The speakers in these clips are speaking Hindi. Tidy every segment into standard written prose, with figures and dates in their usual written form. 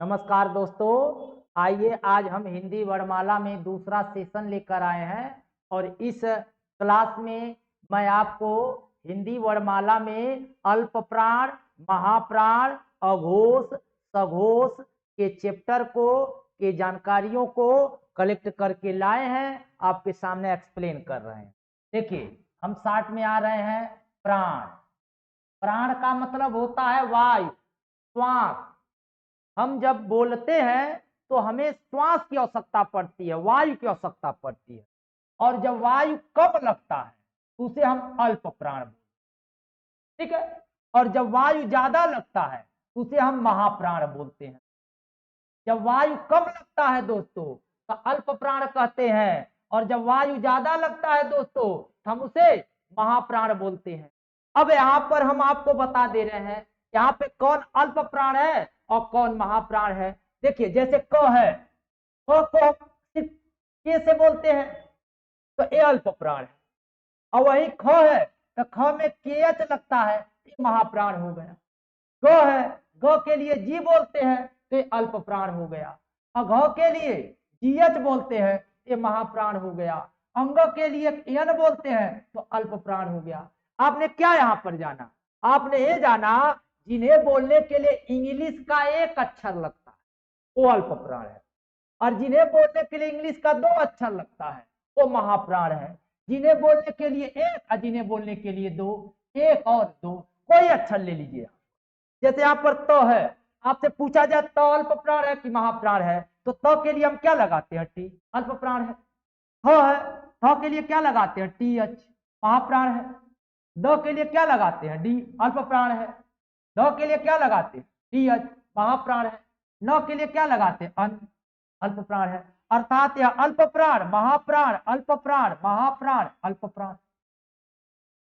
नमस्कार दोस्तों। आइए आज हम हिंदी वर्णमाला में दूसरा सेशन लेकर आए हैं और इस क्लास में मैं आपको हिंदी वर्णमाला में अल्प प्राण, महाप्राण, अघोष, सघोष के चैप्टर के जानकारियों को कलेक्ट करके लाए हैं, आपके सामने एक्सप्लेन कर रहे हैं। देखिए, हम शार्ट में आ रहे हैं। प्राण, प्राण का मतलब होता है वायु, श्वास। हम जब बोलते हैं तो हमें श्वास की आवश्यकता पड़ती है, वायु की आवश्यकता पड़ती है। और जब वायु कम लगता है तो उसे हम अल्प प्राण बोलते हैं, ठीक है। और जब वायु ज्यादा लगता है तो उसे हम महाप्राण बोलते हैं। जब वायु कम लगता है दोस्तों तो अल्प प्राण कहते हैं, और जब वायु ज्यादा लगता है दोस्तों तो हम उसे महाप्राण बोलते हैं। अब यहाँ पर हम आपको बता दे रहे हैं यहाँ पे कौन अल्प प्राण है और कौन महाप्राण है। देखिए, जैसे क है, क को सिर्फ के से बोलते हैं तो ये अल्प प्राण है, और वही ख है तो ख में केएच लगता है, ये महाप्राण हो गया। ग है, ग के लिए जी बोलते हैं तो ये अल्प प्राण हो गया। अघ के लिए जीएच बोलते हैं, ये महाप्राण हो गया। अंग के लिए यन बोलते हैं तो अल्प प्राण हो गया। आपने क्या यहाँ पर जाना? आपने ये जाना जिन्हें बोलने के लिए इंग्लिश का एक अक्षर लगता है वो अल्प प्राण है, और जिन्हें बोलने के लिए इंग्लिश का दो अक्षर लगता है वो महाप्राण है। जिन्हें बोलने के लिए एक और जिन्हें बोलने के लिए दो, एक और दो, कोई अक्षर ले लीजिए। जैसे यहाँ पर त है, आपसे पूछा जाए त अल्प प्राण है कि महाप्राण है, तो त के लिए हम क्या लगाते हैं? टी, अल्प प्राण है। थ है, थ के लिए क्या लगाते हैं? टी एच, महाप्राण है। द के लिए क्या लगाते हैं? डी, अल्प प्राण है। ध के लिए क्या लगाते हैं? टी एच, महाप्राण है। न के लिए क्या लगाते हैं? अन, अल्प प्राण है। अर्थात यह अल्प प्राण, महाप्राण, अल्प प्राण, महाप्राण, अल्प प्राण,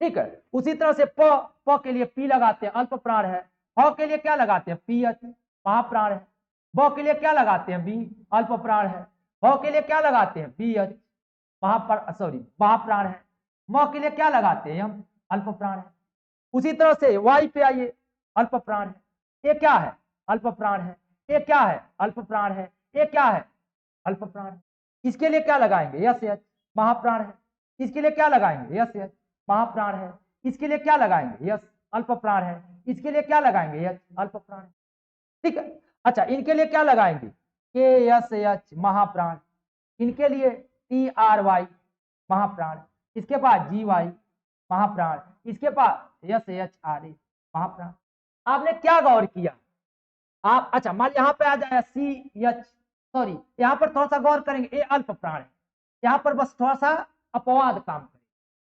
ठीक है। उसी तरह से प के लिए पी लगाते हैं, अल्प प्राण है। ह के लिए क्या लगाते हैं? पी एच, महाप्राण है। ब के लिए क्या लगाते हैं? बी, अल्प प्राण है। ह के लिए क्या लगाते हैं? बी एच, महाप्राण है। म के लिए क्या लगाते हैं? हम, अल्प प्राण है। उसी तरह से वाई पे आइए, अल्प प्राण है। ये क्या है? अल्प प्राण है। ये क्या है? अल्प प्राण है। ये क्या है? अल्प प्राण है। इसके लिए क्या लगाएंगे? यस एच, महाप्राण है। इसके लिए क्या लगाएंगे? यस एच, महाप्राण है। इसके लिए क्या लगाएंगे? यस, अल्प प्राण है। इसके लिए क्या लगाएंगे? यस, अल्प प्राण है, ठीक है। अच्छा, इनके लिए क्या लगाएंगे? के एस एच, महाप्राण। इनके लिए टी आर वाई, महाप्राण। इसके पास जी वाई, महाप्राण। इसके पास एस एच आर ए, महाप्राण। आपने क्या गौर किया? आप, अच्छा मान यहाँ पे आ जाए सी एच, सॉरी यहाँ पर थोड़ा सा गौर करेंगे, ये अल्प प्राण है। यहाँ पर बस थोड़ा सा अपवाद काम करें।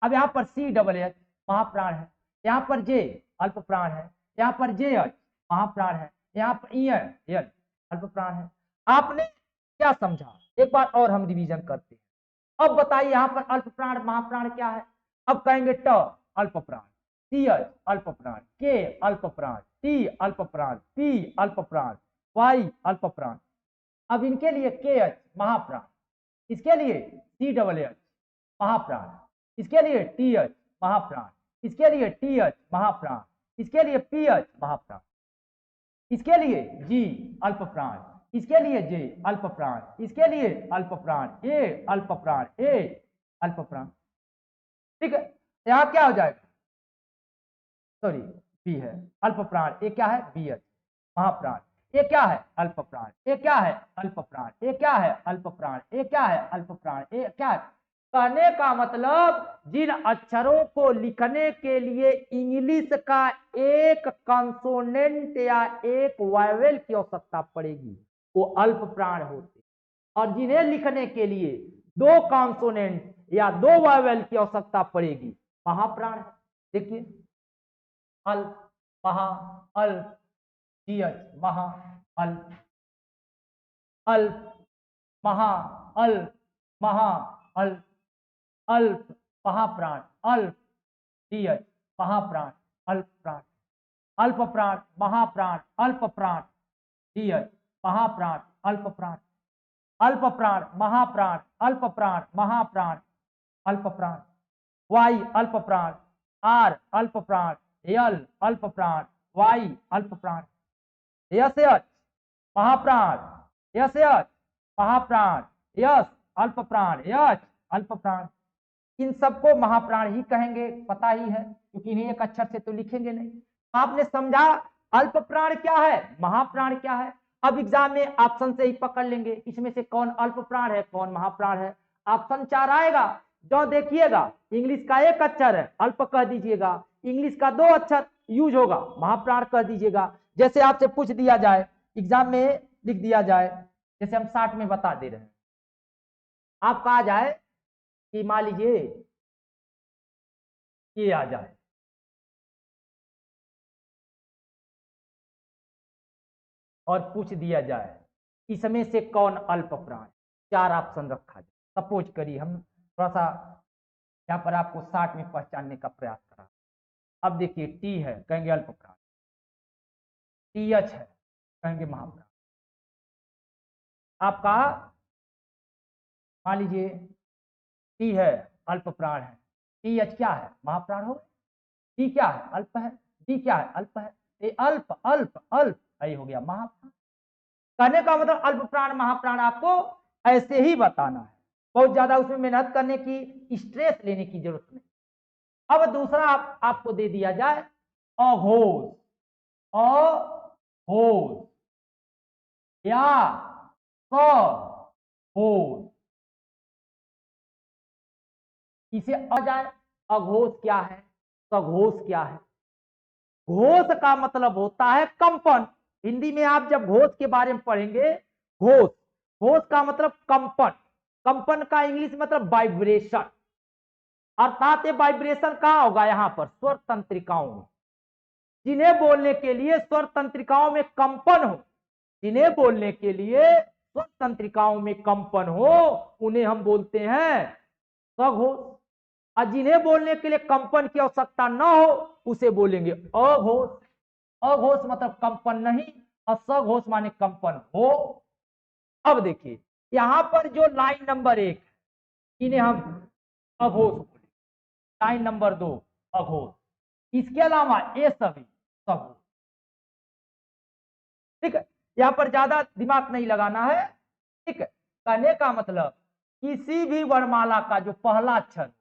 अब यहाँ पर सी डबल एच, महाप्राण है। यहाँ पर जे, अल्प प्राण है। यहाँ पर जे एच, महाप्राण है। यहाँ पर ई एल, अल्प प्राण है। आपने क्या समझा? एक बार और हम रिवीजन करते हैं। अब बताइए यहाँ पर अल्प प्राण महाप्राण क्या है? अब कहेंगे ट, अल्प प्राण। सी एच, अल्प प्राण। के, अल्प प्राण। टी, अल्प प्राण। पी, अल्प प्राण। वाई, अल्प प्राण। अब इनके लिए के एच, महाप्राण। इसके लिए सी डबल एच, महाप्राण। इसके लिए टी एच, महाप्राण। इसके लिए टी एच, महाप्राण। इसके लिए पी एच, महाप्राण। इसके लिए जी, अल्प प्राण। इसके लिए जे, अल्प प्राण। इसके लिए अल्प प्राण। ए, अल्प प्राण। ए, अल्प प्राण, ठीक है। यहाँ क्या हो जाएगा? सॉरी, बी है, अल्प प्राण। ये क्या है? बी एच, महाप्राण। ये क्या है? अल्प प्राण। ये क्या है? अल्प प्राण। ये क्या है? अल्प प्राण। ये क्या है? अल्प प्राण। ये क्या है? कहने का मतलब जिन अक्षरों को लिखने के लिए इंग्लिश का एक कंसोनेंट या एक वावेल की आवश्यकता पड़ेगी वो अल्प प्राण होते, और जिन्हें लिखने के लिए दो कॉन्सोनेंट या दो वावेल की आवश्यकता पड़ेगी महाप्राण है। देखिए, अल्प, महा, अल्प, टीएच, महा, अल्प, अल्प, महा, अल्प, महा, अल्प, अल्प, महाप्राण, अल्प, टीएच, महाप्राण, अल्प प्राण, अल्प प्राण, महाप्राण, अल्प प्राण, टीएच, महाप्राण, अल्प प्राण, अल्प प्राण, महाप्राण, अल्प प्राण, महाप्राण, अल्प प्राण। वाई, अल्प प्राण। आर, अल्प प्राण। यल, अल्प प्राण। वाई, अल्प प्राण। यस एच, महाप्राण, यस यच महाप्राण, यस अल्प प्राण, यच अल्प प्राण। इन सबको महाप्राण ही कहेंगे, पता ही है, क्योंकि इन्हें एक अक्षर से तो लिखेंगे नहीं। आपने समझा अल्प प्राण क्या है, महाप्राण क्या है। अब एग्जाम में ऑप्शन से ही पकड़ लेंगे इसमें से कौन अल्प प्राण है कौन महाप्राण है। ऑप्शन 4 आएगा, जो देखिएगा इंग्लिश का एक अक्षर है अल्प कह दीजिएगा, इंग्लिश का 2 अक्षर यूज होगा महाप्राण कह दीजिएगा। जैसे आपसे पूछ दिया जाए एग्जाम में लिख दिया जाए, जैसे हम 60 में बता दे रहे हैं, आप कहा जाए कि मान लीजिए ये आ जाए, और पूछ दिया जाए इसमें से कौन अल्प प्राण, 4 ऑप्शन रखा जाए। सपोज करिए हम थोड़ा सा यहाँ पर आपको 60 में पहचानने का प्रयास करा। अब देखिए टी है कहेंगे अल्प प्राण, टी एच है कहेंगे महाप्राण। आपका मान लीजिए टी है अल्प प्राण है, टी एच क्या है महाप्राण हो, टी क्या है अल्प है, डी क्या है अल्प है, ये अल्प अल्प अल्प यही हो गया महाप्राण। कहने का मतलब अल्प प्राण महाप्राण आपको ऐसे ही बताना है, बहुत ज्यादा उसमें मेहनत करने की स्ट्रेस लेने की जरूरत नहीं। अब दूसरा आपको दे दिया जाए अघोष, अघोष या सघोष, इसे आ जाए अघोष क्या है सघोष क्या है। घोष का मतलब होता है कंपन, हिंदी में आप जब घोष के बारे में पढ़ेंगे, घोष घोष का मतलब कंपन, कंपन का इंग्लिश मतलब वाइब्रेशन, अर्थात ये वाइब्रेशन कहां होगा यहाँ पर स्वर तंत्रिकाओं में, जिन्हें बोलने के लिए स्वर तंत्रिकाओं में कंपन हो, जिन्हें बोलने के लिए स्वर तंत्रिकाओं में कंपन हो उन्हें हम बोलते हैं सघोष, और जिन्हें बोलने के लिए कंपन की आवश्यकता न हो उसे बोलेंगे अघोष। अघोष मतलब कंपन नहीं और सघोष माने कंपन हो। अब देखिए यहां पर जो लाइन नंबर 1 इन्हें हम अघोष बोले, लाइन नंबर 2 अघोष, इसके अलावा ये सभी सघोष। ठीक है, यहां पर ज्यादा दिमाग नहीं लगाना है। ठीक है, कहने का मतलब किसी भी वर्णमाला का जो पहला अक्षर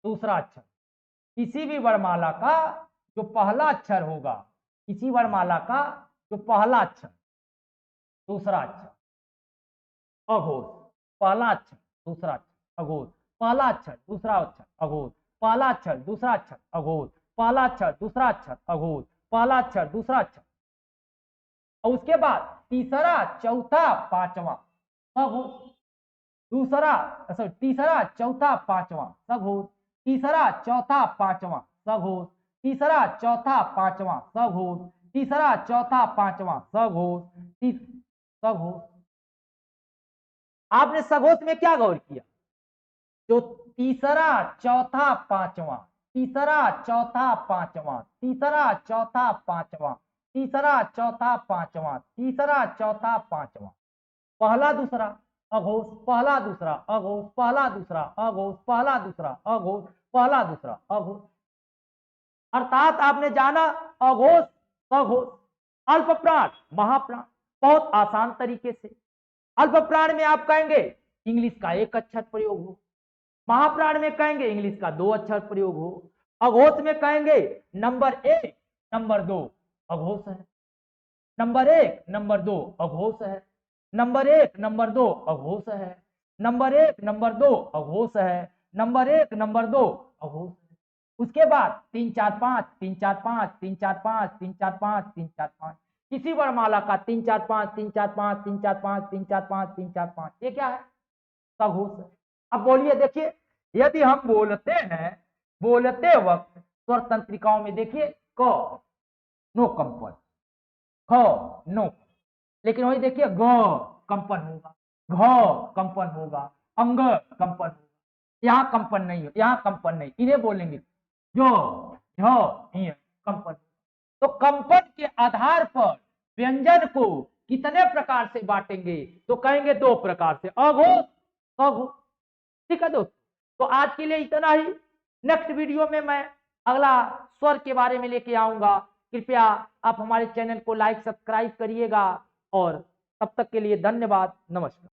दूसरा अक्षर, किसी भी वर्णमाला का जो पहला अक्षर होगा, किसी वर्णमाला का जो पहला अक्षर दूसरा अक्षर अघोष, पहला अक्षर दूसरा अक्षर अघोष, पहला अक्षर दूसरा अक्षर अघोष, पहला अक्षर दूसरा अक्षर अघोष, पहला अक्षर दूसरा अक्षर अघोष, पहला अक्षर दूसरा अक्षर, और उसके बाद तीसरा चौथा पांचवा सघोष, दूसरा तीसरा चौथा पांचवा सघोष, तीसरा चौथा पांचवा सघोष, तीसरा चौथा पांचवा सघोष, तीसरा चौथा पांचवा सघोष, सघोष। आपने सघोष में क्या गौर किया, जो तीसरा चौथा पांचवा, तीसरा चौथा पांचवा, तीसरा चौथा पांचवा, तीसरा चौथा पांचवा, तीसरा चौथा पांचवा, पहला दूसरा अघोष, पहला दूसरा अघोष, पहला दूसरा अघोष, पहला दूसरा अघोष, पहला दूसरा अघोष। अर्थात आपने जाना अघोष सघोष, अल्प प्राण महाप्राण, बहुत आसान तरीके से। अल्प प्राण में आप कहेंगे इंग्लिश का एक अक्षर प्रयोग हो, महाप्राण में कहेंगे इंग्लिश का 2 अक्षर प्रयोग हो, अघोष में कहेंगे नंबर 1 नंबर 2 अघोष है, नंबर 1 नंबर 2 अघोष है, नंबर 1 नंबर 2 अघोष है, नंबर 1 नंबर 2 अघोष है, नंबर 1 नंबर 2 अघोष है। उसके बाद 3 4 5 3 4 5 3 4 5 3 4 5 3 4 5, किसी वर्णमाला का 3 4 5 3 4 5 3 4 5 3 4 5 3 4 5, ये क्या है सघोष है। अब बोलिए देखिए, यदि हम बोलते हैं, बोलते वक्त स्वर तंत्रिकाओं में देखिए क नो कंपन, ख नो, लेकिन वही देखिए ग कंपन होगा, घ कंपन होगा, अंग कंपन होगा, यहाँ कंपन नहीं हो, यहाँ कंपन नहीं, इन्हें बोलेंगे जो झ कंपन। तो कंपन के आधार पर व्यंजन को कितने प्रकार से बांटेंगे, तो कहेंगे 2 प्रकार से अघोष सघोष। ठीक है दोस्तों, तो आज के लिए इतना ही। नेक्स्ट वीडियो में मैं अगला स्वर के बारे में लेके आऊंगा। कृपया आप हमारे चैनल को लाइक सब्सक्राइब करिएगा और तब तक के लिए धन्यवाद, नमस्कार।